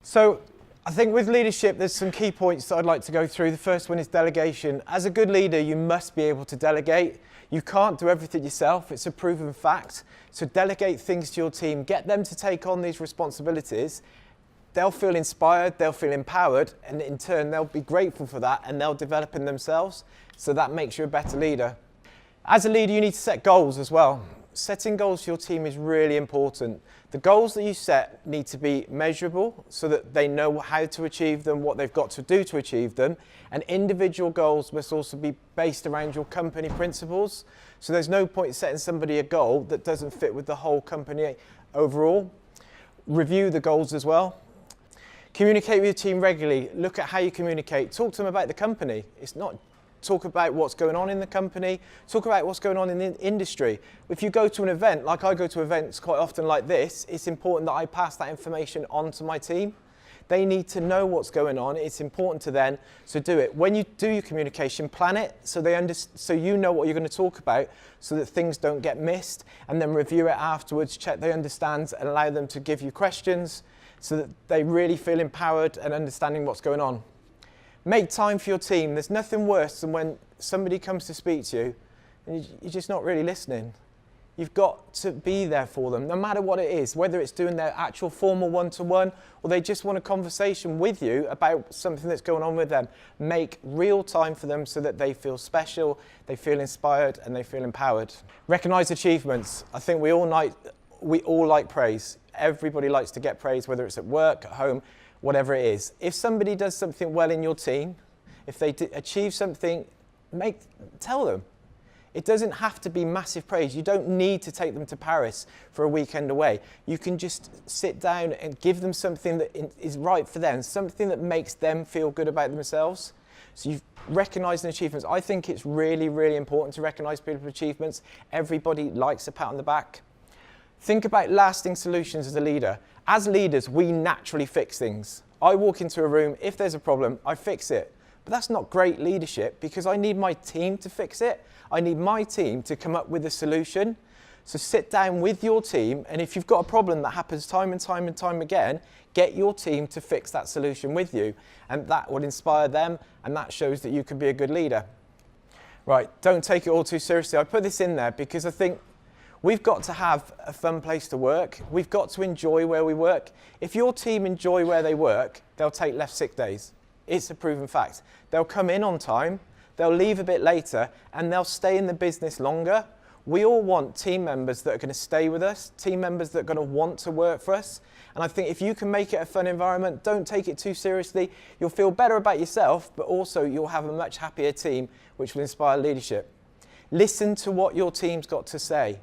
So I think with leadership, there's some key points that I'd like to go through. The first one is delegation. As a good leader, you must be able to delegate. You can't do everything yourself. It's a proven fact. So delegate things to your team. Get them to take on these responsibilities. They'll feel inspired, they'll feel empowered, and in turn, they'll be grateful for that, and they'll develop in themselves. So that makes you a better leader. As a leader, you need to set goals as well. Setting goals for your team is really important. The goals that you set need to be measurable so that they know how to achieve them, what they've got to do to achieve them. And individual goals must also be based around your company principles. So there's no point setting somebody a goal that doesn't fit with the whole company overall. Review the goals as well. Communicate with your team regularly. Look at how you communicate. Talk to them about the company. It's not talk about what's going on in the company. Talk about what's going on in the industry. If you go to an event, like I go to events quite often like this, it's important that I pass that information on to my team. They need to know what's going on. It's important to them, so do it. When you do your communication, plan it so you know what you're going to talk about so that things don't get missed, and then review it afterwards, check they understand, and allow them to give you questions so that they really feel empowered and understanding what's going on. Make time for your team. There's nothing worse than when somebody comes to speak to you and you're just not really listening. You've got to be there for them, no matter what it is, whether it's doing their actual formal one-to-one or they just want a conversation with you about something that's going on with them. Make real time for them so that they feel special, they feel inspired, and they feel empowered. Recognise achievements. I think we all like praise. Everybody likes to get praise, whether it's at work, at home, whatever it is. If somebody does something well in your team, if they achieve something, tell them. It doesn't have to be massive praise. You don't need to take them to Paris for a weekend away. You can just sit down and give them something that is right for them, something that makes them feel good about themselves. So you've recognised achievements. I think it's really, really important to recognise people's achievements. Everybody likes a pat on the back. Think about lasting solutions as a leader. As leaders, we naturally fix things. I walk into a room, if there's a problem, I fix it. But that's not great leadership because I need my team to fix it. I need my team to come up with a solution. So sit down with your team, and if you've got a problem that happens time and time and time again, get your team to fix that solution with you. And that would inspire them, and that shows that you can be a good leader. Right, don't take it all too seriously. I put this in there because I think we've got to have a fun place to work. We've got to enjoy where we work. If your team enjoy where they work, they'll take less sick days. It's a proven fact. They'll come in on time, they'll leave a bit later, and they'll stay in the business longer. We all want team members that are going to stay with us, team members that are going to want to work for us. And I think if you can make it a fun environment, don't take it too seriously, you'll feel better about yourself, but also you'll have a much happier team, which will inspire leadership. Listen to what your team's got to say.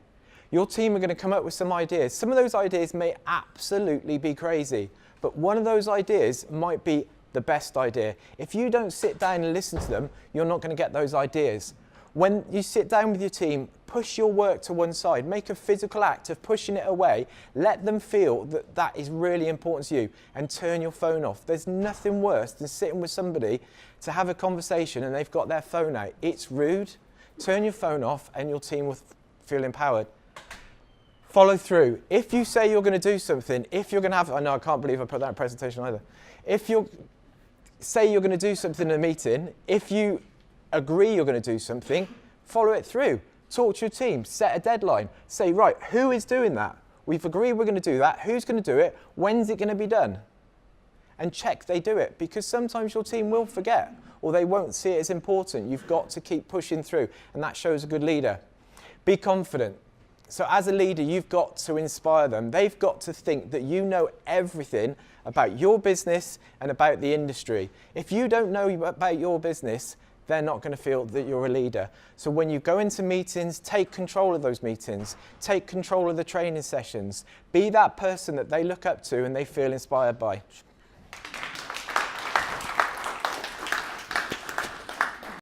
Your team are going to come up with some ideas. Some of those ideas may absolutely be crazy, but one of those ideas might be the best idea. If you don't sit down and listen to them, you're not going to get those ideas. When you sit down with your team, push your work to one side. Make a physical act of pushing it away. Let them feel that that is really important to you, and turn your phone off. There's nothing worse than sitting with somebody to have a conversation and they've got their phone out. It's rude. Turn your phone off and your team will feel empowered. Follow through. If you say you're going to do something, if you're going to have, I know I can't believe I put that in presentation either. If you say you're going to do something in a meeting, if you agree you're going to do something, follow it through. Talk to your team, set a deadline. Say, right, who is doing that? We've agreed we're going to do that. Who's going to do it? When's it going to be done? And check they do it, because sometimes your team will forget or they won't see it as important. You've got to keep pushing through, and that shows a good leader. Be confident. So as a leader, you've got to inspire them. They've got to think that you know everything about your business and about the industry. If you don't know about your business, they're not going to feel that you're a leader. So when you go into meetings, take control of those meetings. Take control of the training sessions. Be that person that they look up to and they feel inspired by.